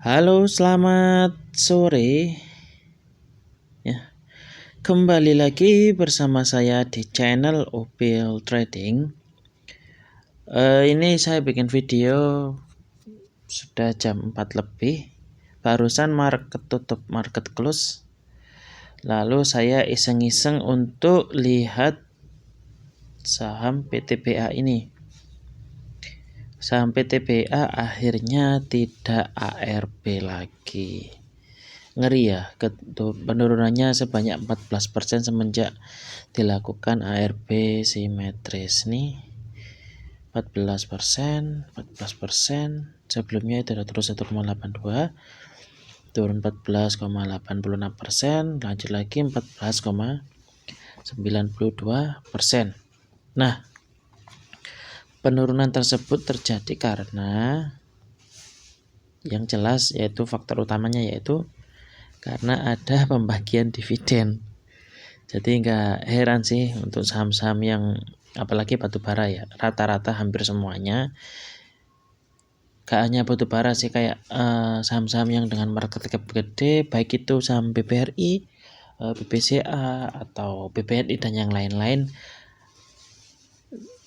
Halo, selamat sore. Ya, kembali lagi bersama saya di channel Opel Trading. Ini saya bikin video sudah jam 4 lebih. Barusan market tutup, market close. Lalu saya iseng-iseng untuk lihat saham PTBA ini. Saham PTBA akhirnya tidak ARB lagi. Ngeri ya, penurunannya sebanyak 14% semenjak dilakukan ARB simetris nih. 14%, sebelumnya itu ada terus 1,82, turun 14,86%, lanjut lagi 14,92%. Nah, penurunan tersebut terjadi karena yang jelas yaitu faktor utamanya yaitu karena ada pembagian dividen. Jadi nggak heran sih untuk saham-saham yang apalagi batubara ya, rata-rata hampir semuanya, gak hanya batubara sih, kayak saham-saham yang dengan market cap gede, baik itu saham BBRI, BBCA atau BBNI dan yang lain-lain.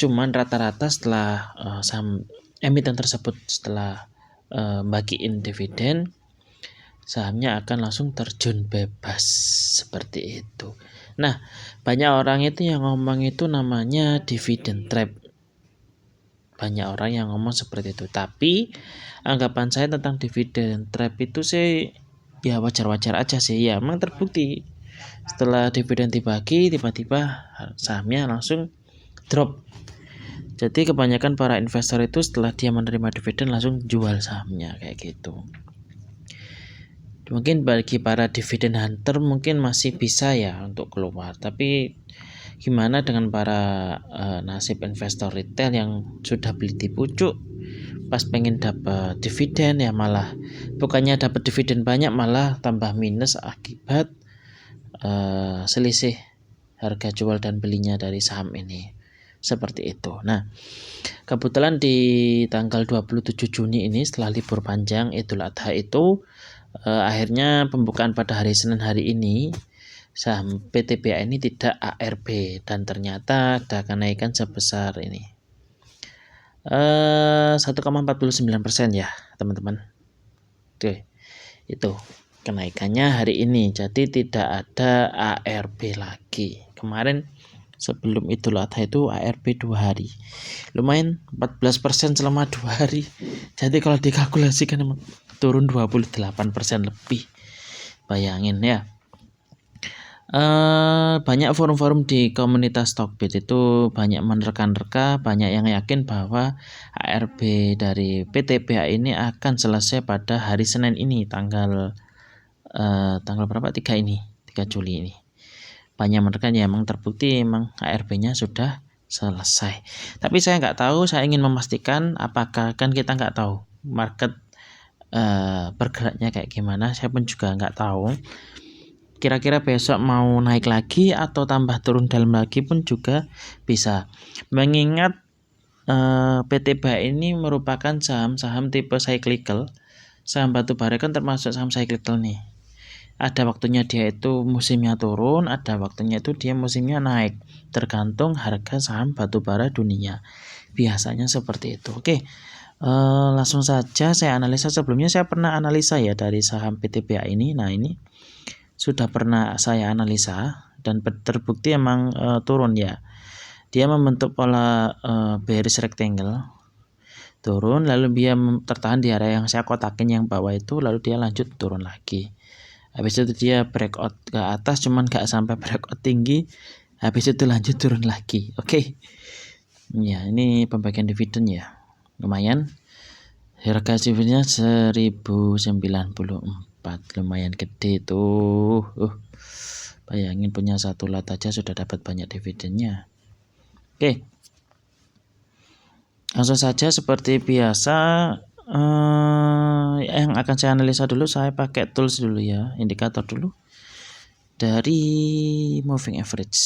Cuman rata-rata setelah saham emiten tersebut setelah bagiin dividen, sahamnya akan langsung terjun bebas seperti itu. Nah, banyak orang itu yang ngomong itu namanya dividend trap. Banyak orang yang ngomong seperti itu. Tapi anggapan saya tentang dividend trap itu sih ya wajar-wajar aja sih. Ya memang terbukti setelah dividen dibagi tiba-tiba sahamnya langsung drop. Jadi kebanyakan para investor itu setelah dia menerima dividen langsung jual sahamnya kayak gitu. Mungkin bagi para dividend hunter mungkin masih bisa ya untuk keluar, tapi gimana dengan para nasib investor retail yang sudah beli di pucuk, pas pengen dapat dividen ya malah bukannya dapat dividen banyak malah tambah minus akibat selisih harga jual dan belinya dari saham ini. Seperti itu. Nah, kebetulan di tanggal 27 Juni ini setelah libur panjang Idul Adha itu akhirnya pembukaan pada hari Senin hari ini saham PTBA ini tidak ARB dan ternyata ada kenaikan sebesar ini 1,49% ya teman-teman. Oke, itu kenaikannya hari ini, jadi tidak ada ARB lagi. Kemarin sebelum Idul Adha itu ARB 2 hari, lumayan 14% selama 2 hari. Jadi kalau dikalkulasikan turun 28% lebih, bayangin ya. Banyak forum-forum di komunitas Stockbit itu banyak menerka-nerka, banyak yang yakin bahwa ARB dari PTBA ini akan selesai pada hari Senin ini, tanggal berapa? 3 ini, 3 Juli ini. Banyak menerka ya, emang terbukti emang ARB-nya sudah selesai. Tapi saya nggak tahu, saya ingin memastikan apakah, kan kita nggak tahu market bergeraknya kayak gimana, saya pun juga nggak tahu. Kira-kira besok mau naik lagi atau tambah turun dalam lagi pun juga bisa. Mengingat PTBA ini merupakan saham-saham tipe cyclical. Saham batubara kan termasuk saham cyclical nih. Ada waktunya dia itu musimnya turun, ada waktunya itu dia musimnya naik. Tergantung harga saham batubara dunia. Biasanya seperti itu. Oke, langsung saja saya analisa. Sebelumnya saya pernah analisa ya dari saham PTBA ini. Nah ini sudah pernah saya analisa dan terbukti emang turun ya. Dia membentuk pola bearish rectangle, turun lalu dia tertahan di area yang saya kotakin yang bawah itu, lalu dia lanjut turun lagi. Habis itu dia breakout ke atas, cuman gak sampai breakout tinggi, habis itu lanjut turun lagi. Oke. Ya, ini pembagian dividen ya, lumayan. Harga dividennya 1094, lumayan gede tuh. Bayangin punya satu lot aja sudah dapat banyak dividennya. Oke, langsung saja seperti biasa, yang akan saya analisa dulu, saya pakai tools dulu ya, indikator dulu dari moving average.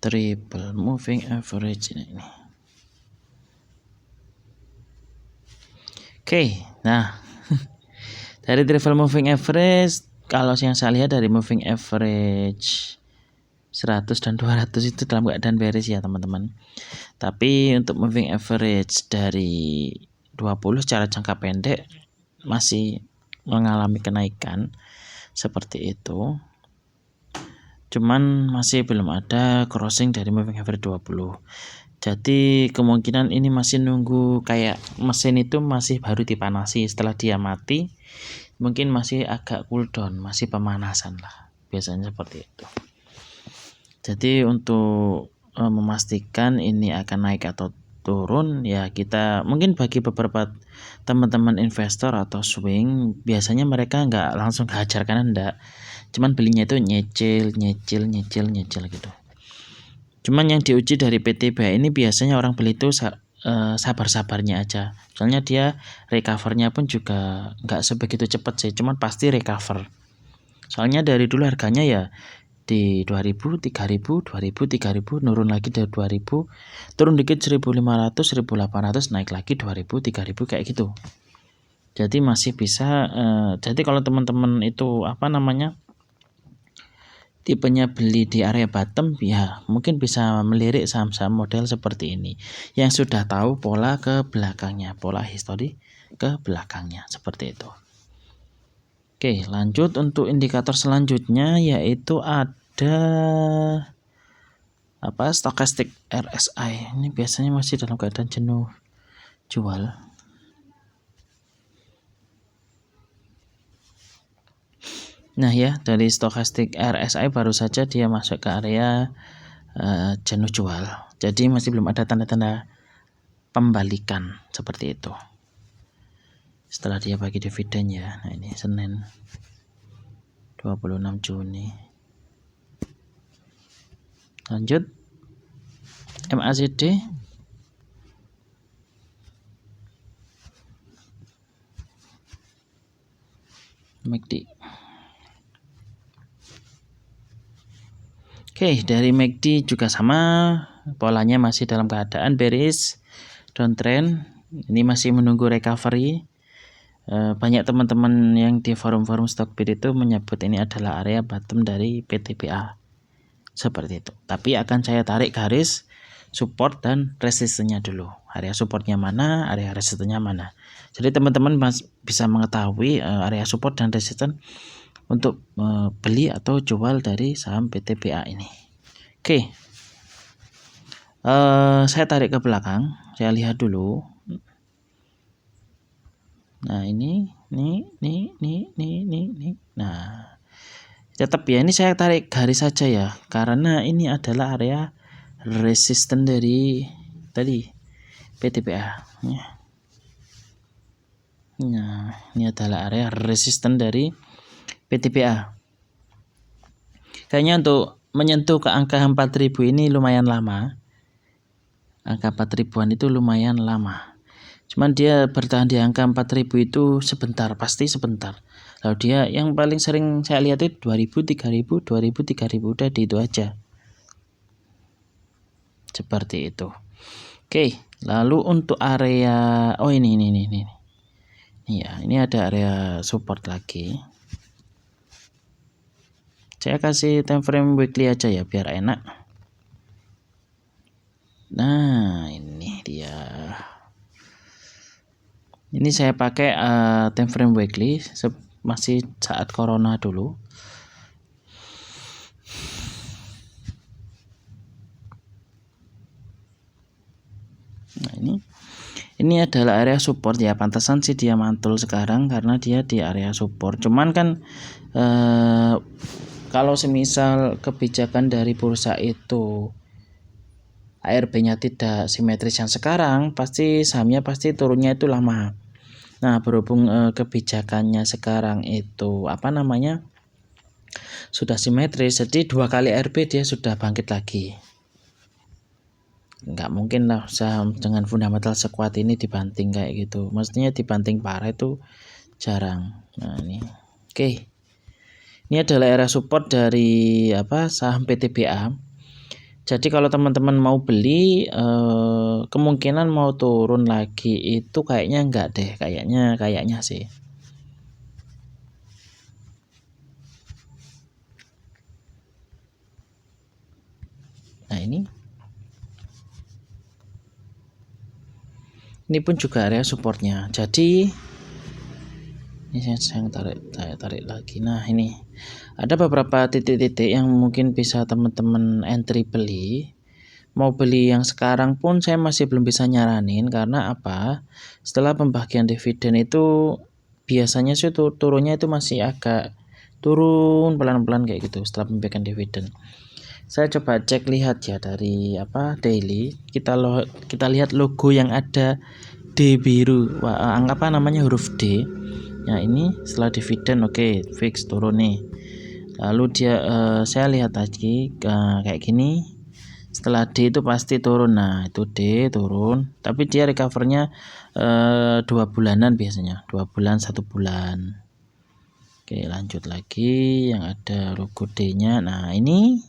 triple moving average ini. Oke, nah dari triple moving average, kalau yang saya lihat dari moving average 100 dan 200 itu dalam keadaan bearish ya teman-teman. Tapi untuk moving average dari 20 secara jangka pendek masih mengalami kenaikan seperti itu. Cuman masih belum ada crossing dari moving average 20. Jadi kemungkinan ini masih nunggu, kayak mesin itu masih baru dipanasi, setelah dia mati mungkin masih agak cool down, masih pemanasan lah, biasanya seperti itu. Jadi untuk memastikan ini akan naik atau turun ya, kita mungkin bagi beberapa teman-teman investor atau swing, biasanya mereka nggak langsung hajar kanan, enggak, cuman belinya itu nyicil gitu. Cuman yang diuji dari PTBA ini biasanya orang beli itu sabar-sabarnya aja. Soalnya dia recovernya pun juga nggak sebegitu cepat sih, cuman pasti recover. Soalnya dari dulu harganya ya di 2000, 3000, 2000, 3000, nurun lagi dari 2000, turun dikit 1500, 1800, naik lagi 2000, 3000 kayak gitu. Jadi masih bisa. Jadi kalau teman-teman itu tipenya beli di area bottom, ya mungkin bisa melirik saham-saham model seperti ini yang sudah tahu pola ke belakangnya, pola histori ke belakangnya seperti itu. Oke, lanjut untuk indikator selanjutnya, yaitu ada stochastic RSI. Ini biasanya masih dalam keadaan jenuh jual. Nah ya, dari stochastic RSI baru saja dia masuk ke area jenuh jual. Jadi masih belum ada tanda-tanda pembalikan seperti itu. Setelah dia bagi dividen ya. Nah ini Senin 26 Juni. Lanjut MACD. MACD. Oke, dari MACD juga sama, polanya masih dalam keadaan bearish, downtrend. Ini masih menunggu recovery. Banyak teman-teman yang di forum-forum Stockbit itu menyebut ini adalah area bottom dari PTBA seperti itu. Tapi akan saya tarik garis support dan resistennya dulu. Area supportnya mana, area resistennya mana. Jadi teman-teman bisa mengetahui area support dan resisten untuk beli atau jual dari saham PTBA ini. Oke, saya tarik ke belakang, saya lihat dulu. Nah ini. Nah, tetap ya, ini saya tarik garis saja ya, karena ini adalah area resisten dari tadi PTBA. Nah, ini adalah area resisten dari PTBA. Kayaknya untuk menyentuh ke angka 4000 ini lumayan lama. Angka 4000-an itu lumayan lama. Cuman dia bertahan di angka 4000 itu sebentar, pasti sebentar. Lalu dia yang paling sering saya lihat itu 2000, 3000, 2000, 3000, udah di itu aja. Seperti itu. Oke, lalu untuk area ini ya, ini ada area support lagi. Saya kasih time frame weekly aja ya biar enak. Nah, ini dia. Ini saya pakai time frame weekly, masih saat corona dulu. Nah, ini adalah area support ya, pantasan sih dia mantul sekarang karena dia di area support. Cuman kan kalau semisal kebijakan dari bursa itu ARB-nya tidak simetris yang sekarang, pasti sahamnya pasti turunnya itu lama. Nah, berhubung kebijakannya sekarang itu sudah simetris, jadi 2 kali ARB dia sudah bangkit lagi. Nggak mungkin lah saham dengan fundamental sekuat ini dibanting kayak gitu. Maksudnya dibanting parah itu jarang. Nah ini, oke. Ini adalah area support dari saham PTBA. Jadi kalau teman-teman mau beli kemungkinan mau turun lagi itu kayaknya enggak deh, kayaknya sih. Nah, ini pun juga area supportnya. Jadi ini saya tarik lagi. Nah, ini ada beberapa titik-titik yang mungkin bisa teman-teman entry beli. Mau beli yang sekarang pun saya masih belum bisa nyaranin karena apa? Setelah pembagian dividen itu biasanya sih turunnya itu masih agak turun pelan-pelan kayak gitu setelah pembagian dividen. Saya coba cek lihat ya dari daily. Kita lihat logo yang ada D biru. Anggap namanya huruf D. Nah, ini setelah dividen oke, fix turun nih. Lalu saya lihat lagi kayak gini. Setelah D itu pasti turun. Nah, itu D turun, tapi dia recovernya 2 bulanan biasanya, 2 bulan 1 bulan. Oke, lanjut lagi yang ada logo D-nya. Nah, ini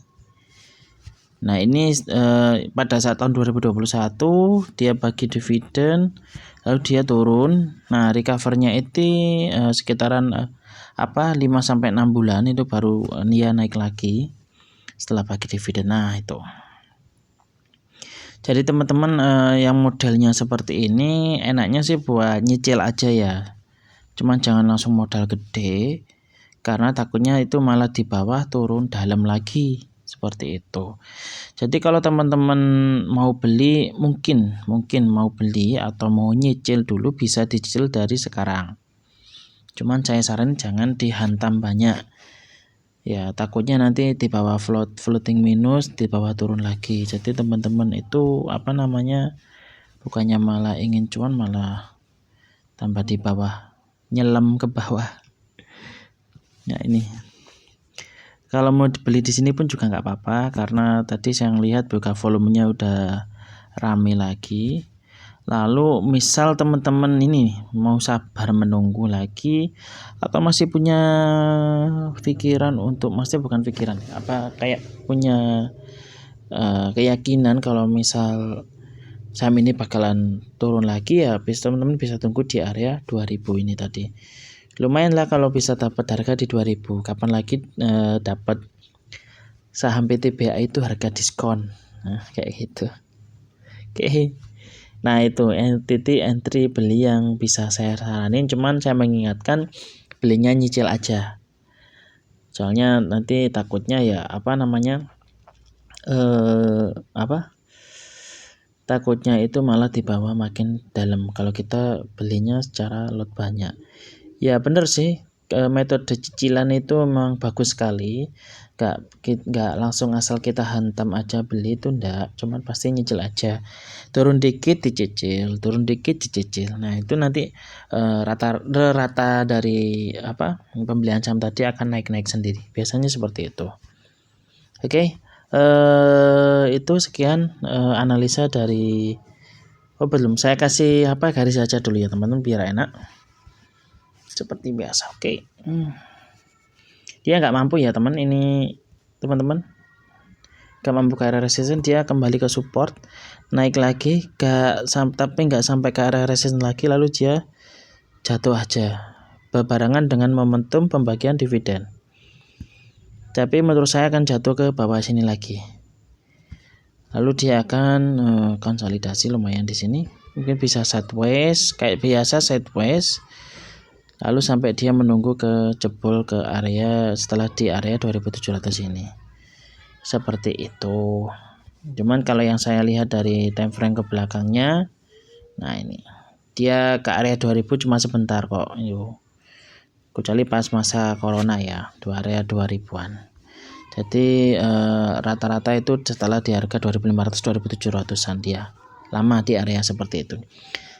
pada saat tahun 2021 dia bagi dividen lalu dia turun. Nah, recovernya itu sekitaran 5 sampai 6 bulan itu baru dia naik lagi setelah bagi dividen. Nah, itu. Jadi teman-teman yang modelnya seperti ini enaknya sih buat nyicil aja ya. Cuman jangan langsung modal gede karena takutnya itu malah di bawah turun dalam lagi seperti itu. Jadi kalau teman-teman mau beli mungkin mau beli atau mau nyicil dulu bisa dicicil dari sekarang. Cuman saya saran jangan dihantam banyak. Ya, takutnya nanti di bawah floating minus, di bawah turun lagi. Jadi teman-teman itu bukannya malah ingin cuan malah tambah di bawah, nyelam ke bawah. Nah, ini. Kalau mau dibeli di sini pun juga nggak apa-apa karena tadi saya lihat buka volumenya udah rame lagi. Lalu misal teman-teman ini mau sabar menunggu lagi atau masih punya pikiran bukan pikiran kayak punya keyakinan kalau misal saham ini bakalan turun lagi ya, teman-teman bisa tunggu di area 2000 ini tadi. Lumayan lah kalau bisa dapat harga di 2000. Kapan lagi dapat saham PTBA itu harga diskon. Nah, kayak gitu. Oke. Nah, itu entry beli yang bisa saya saranin, cuman saya mengingatkan belinya nyicil aja. Soalnya nanti takutnya ya takutnya itu malah di bawah makin dalam kalau kita belinya secara lot banyak. Ya benar sih, metode cicilan itu memang bagus sekali. Nggak langsung asal kita hantam aja beli itu enggak, cuman pasti nyicil aja. Turun dikit dicicil, turun dikit dicicil. Nah, itu nanti rata dari pembelian saham tadi akan naik-naik sendiri. Biasanya seperti itu. Oke. Itu sekian analisa dari belum saya kasih garis aja dulu ya teman-teman biar enak. Seperti biasa. Oke. Dia nggak mampu ya teman-teman nggak mampu ke area resistance, dia kembali ke support, naik lagi tapi nggak sampai ke area resistance lagi, lalu dia jatuh aja berbarengan dengan momentum pembagian dividen. Tapi menurut saya akan jatuh ke bawah sini lagi, lalu dia akan konsolidasi lumayan di sini, mungkin bisa sideways kayak biasa sideways, lalu sampai dia menunggu ke jebol ke area setelah di area 2700 ini. Seperti itu. Cuman kalau yang saya lihat dari time frame ke belakangnya, nah ini dia ke area 2000 cuma sebentar kok. Kecuali pas masa corona ya, di area 2000-an. Jadi rata-rata itu setelah di harga 2500-2700-an dia lama di area seperti itu.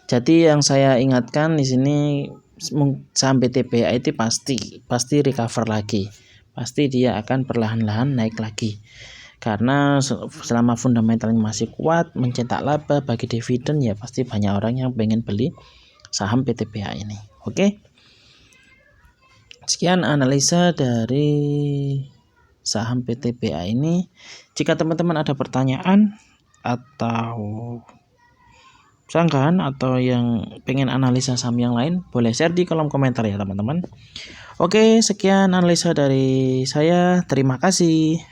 Jadi yang saya ingatkan di sini saham PTBA itu pasti recover lagi. Pasti dia akan perlahan-lahan naik lagi. Karena selama fundamentalnya masih kuat, mencetak laba bagi dividen ya pasti banyak orang yang pengen beli saham PTBA ini. Oke. Sekian analisa dari saham PTBA ini. Jika teman-teman ada pertanyaan atau sangkaan atau yang pengen analisa saham yang lain, boleh share di kolom komentar ya teman-teman. Oke, sekian analisa dari saya. Terima kasih.